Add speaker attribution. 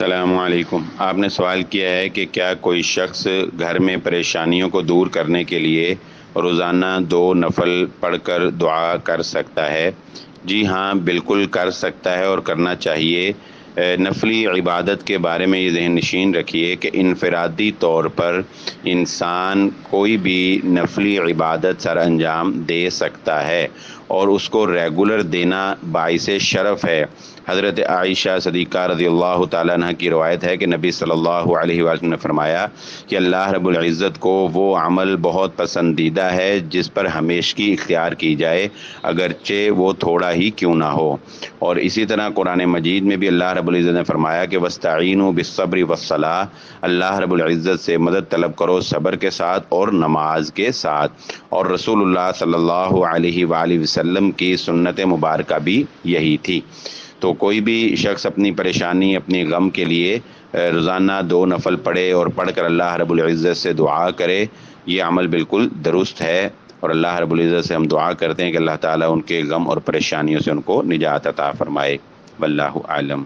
Speaker 1: السلام علیکم۔ آپ نے سوال کیا ہے کہ کیا کوئی شخص گھر میں پریشانیوں کو دور کرنے کے لیے روزانہ 2 نفل پڑھ کر دعا کر سکتا ہے؟ جی ہاں، بالکل کر سکتا ہے اور کرنا چاہیے۔ نفلی عبادت کے بارے میں یہ ذہن نشین رکھیے کہ انفرادی طور پر انسان کوئی بھی نفلی عبادت سر انجام دے سکتا ہے اور اس کو ریگولر دینا باعث شرف ہے۔ حضرت عائشہ صدیقہ رضی اللہ تعالیٰ عنہ کی روایت ہے کہ نبی صلی اللہ علیہ وسلم نے فرمایا کہ اللہ رب العزت کو وہ عمل بہت پسندیدہ ہے جس پر ہمیشگی اختیار کی جائے، اگرچہ وہ تھوڑا ہی کیوں نہ ہو۔ اور اسی طرح قرآن مجید میں بھی اللہ رب العزت نے فرمایا کہ وَاسْتَعِینُوا بِالصَّبْرِ وَالصَّلَاةِ، اللہ رب العزت سے مدد طلب کرو صبر کے ساتھ اور نماز کے ساتھ۔ اور رسول اللہ صلی اللہ علیہ وآلہ وسلم کی سنت مبارکہ بھی یہی تھی۔ تو کوئی بھی شخص اپنی پریشانی، اپنی غم کے لیے روزانہ 2 نفل پڑھے اور پڑھ کر اللہ رب العزت سے دعا کرے، یہ عمل بالکل درست ہے، اور اللہ رب العزت سے ہم دعا کرتے ہیں کہ اللہ تعالیٰ ان کے غم اور پریشانیوں سے ان کو نجات عطا فرمائے۔ واللہ اعلم۔